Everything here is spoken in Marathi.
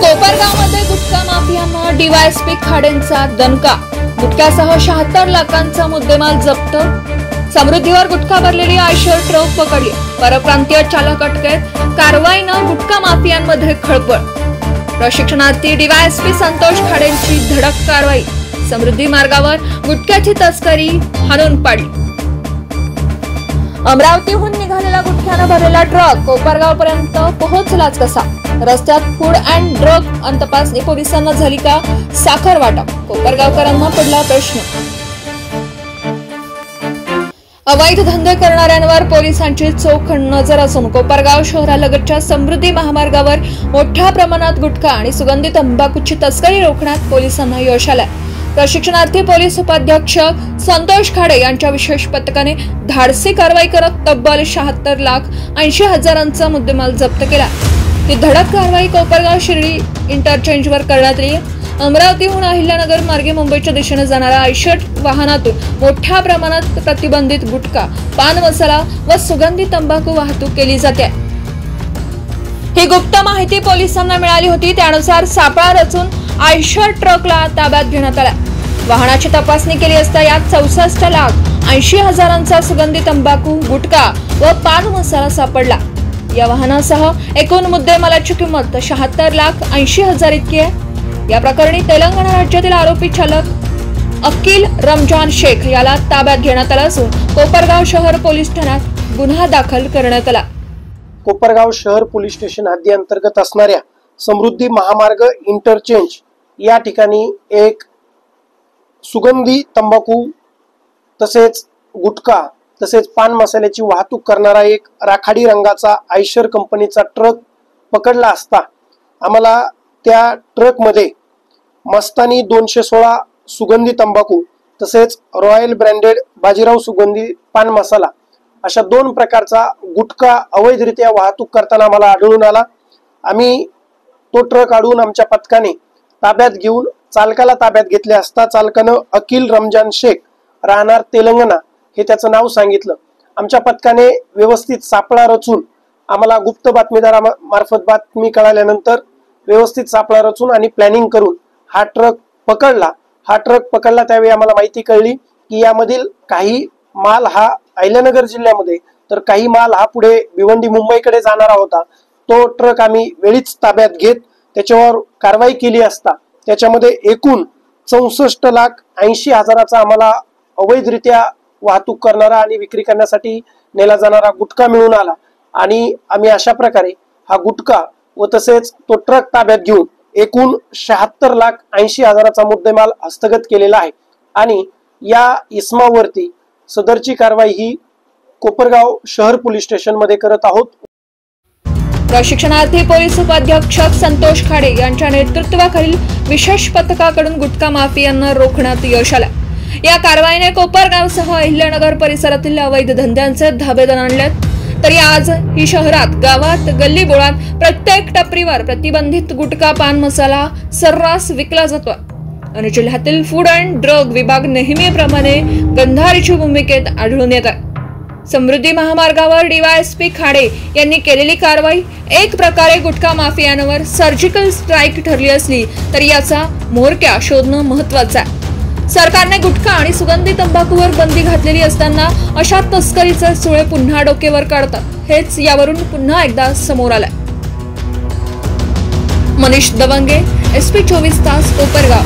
कोपरगावमध्ये गुटखा माफियांना डीवायएसपी खाडेंचा दणका। गुटख्यासह 76 लाखांचा मुद्देमाल जप्त। समृद्धीवर गुटखा भरलेली आयशर ट्रक पकडली। परप्रांतीय चालक अटकेत। कारवाईनं गुटखा माफियांमध्ये खळबळ। प्रशिक्षणार्थी डीवायएसपी संतोष खाडेंची धडक कारवाई। समृद्धी मार्गावर गुटख्याची तस्करी हाणून पाडली। अमरावतीहून निघालेला गुटख्यानं भरलेला ट्रक कोपरगावपर्यंत पोहोचलाच कसा? रस्त्यात फूड अँड ड्रग तपासणी पोलिसांना झाली का साखर वाटप? कोपरगावकरांना पडला प्रश्न। अवैध धंदे करणाऱ्यांवर पोलिसांची चोख नजर असून कोपरगाव शहरालगतच्या समृद्धी महामार्गावर मोठ्या प्रमाणात गुटखा आणि सुगंधी तंबाखूची तस्करी रोखण्यात पोलिसांना यश आलंय। प्रशिक्षणार्थी पोलीस उपाधीक्षक संतोष खाडे यांच्या विशेष पथकाने धाडसी कारवाई करत तब्बल 76,80,000चा मुद्देमाल जप्त केला। ही धडक कारवाई कोपरगाव शिर्डी इंटरचेंजवर करण्यात आली। अमरावतीहून अहिल्यानगर मार्गे मुंबईच्या दिशेने जाणाऱ्या आयशर वाहनातून मोठ्या प्रमाणात प्रतिबंधित गुटखा, पान मसाला व सुगंधी तंबाखू वाहतूक केली जाते। ही गुप्त माहिती पोलिसांना मिळाली होती। त्यानुसार सापळा रचून आयशर ट्रकला ताब्यात घेण्यात आला। वाहनाची तपासणी केली असता यात 64,80,000चा सुगंधी तंबाखू, गुटखा व पान मसाला सापडला। या वाहनासह एकूण मुद्देमालाची किंमत 76,80,000 इतकी आहे। या प्रकरणी तेलंगणा राज्यातील आरोपी चालक अकील रमजान शेख याला ताब्यात घेण्यात आला असून कोपरगाव शहर पोलीस ठाण्यात गुन्हा दाखल करण्यात आला। कोपरगाव शहर पोलीस स्टेशन हद्दी अंतर्गत असणाऱ्या समृद्धी महामार्ग इंटरचेंज या ठिकाणी एक सुगंधी तंबाखू तसेच गुटखा तसेच पान मसाल्याची वाहतूक करणारा एक राखाडी रंगाचा आयशर कंपनीचा ट्रक पकडला असता आम्हाला त्या ट्रक मध्ये मस्तानी 216 सुगंधी तंबाखू तसेच रॉयल ब्रँडेड बाजीराव सुगंधी पान मसाला अशा 2 प्रकारचा गुटखा अवैधरित्या वाहतूक करताना आम्हाला आढळून आला। आम्ही तो ट्रक अडवून आमच्या पथकाने ताब्यात घेऊन चालकाला ताब्यात घेतले असता चालकानं अकील रमजान शेख राहणार तेलंगणा हे त्याचं नाव सांगितलं। आमच्या पथकाने व्यवस्थित सापळा रचून आम्हाला गुप्त बातमीदारामार्फत बातमी कळाल्यानंतर व्यवस्थित सापळा रचून आणि प्लॅनिंग करून हा ट्रक पकडला। त्यावेळी आम्हाला माहिती कळली की यामधील काही माल हा अहिल्यानगर जिल्ह्यामध्ये तर काही माल हा पुढे भिवंडी मुंबईकडे जाणारा होता। तो ट्रक आम्ही वेळीच ताब्यात घेत त्याच्यावर कारवाई केली असता त्याच्यामध्ये एकूण 64,80,000चा आम्हाला अवैधरित्या वाहतूक करणारा आणि विक्री करण्यासाठी नेला जाणारा गुटखा मिळून आला आणि आम्ही अशा प्रकारे हा गुटखा व तसेच तो ट्रक ताब्यात घेऊन एकूण 76,80,000चा मुद्देमाल हस्तगत केलेला आहे आणि या इसमावरती सदरची कारवाई ही कोपरगाव शहर पोलीस स्टेशन मध्ये करत आहोत। प्रशिक्षणार्थी पोलीस उपाधीक्षक संतोष खाडे यांच्या नेतृत्वाखालील विशेष पथकाकडून गुटखा माफियांना रोखण्यात यश आलं। या कारवाईने कोपरगावसह अहिल्यानगर परिसरातील अवैध धंद्यांचे धाबे दणाणलेत। तरी आज ही शहरात गावात गल्ली बोळात प्रत्येक टपरीवर प्रतिबंधित गुटखा, पान मसाला सर्रास विकला जातोय आणि जिल्ह्यातील फूड अँड ड्रग विभाग नेहमीप्रमाणे गंधारीच्या भूमिकेत आढळून येत आहे। समृद्धी महामार्गावर डीवायएसपी खाडे यांनी केलेली कारवाई एक प्रकारे गुटखा माफियांवर सर्जिकल स्ट्राईक ठरली असली तरी याचा म्होरक्या शोधणं महत्त्वाचं आहे। सरकारने गुटखा आणि सुगंधी तंबाखूवर बंदी घातलेली असताना अशा तस्करीचे सुळे पुन्हा डोकेवर काढतात हेच यावरून पुन्हा एकदा समोर आलंय। मनीष दवंगे, SP 24 तास, कोपरगाव।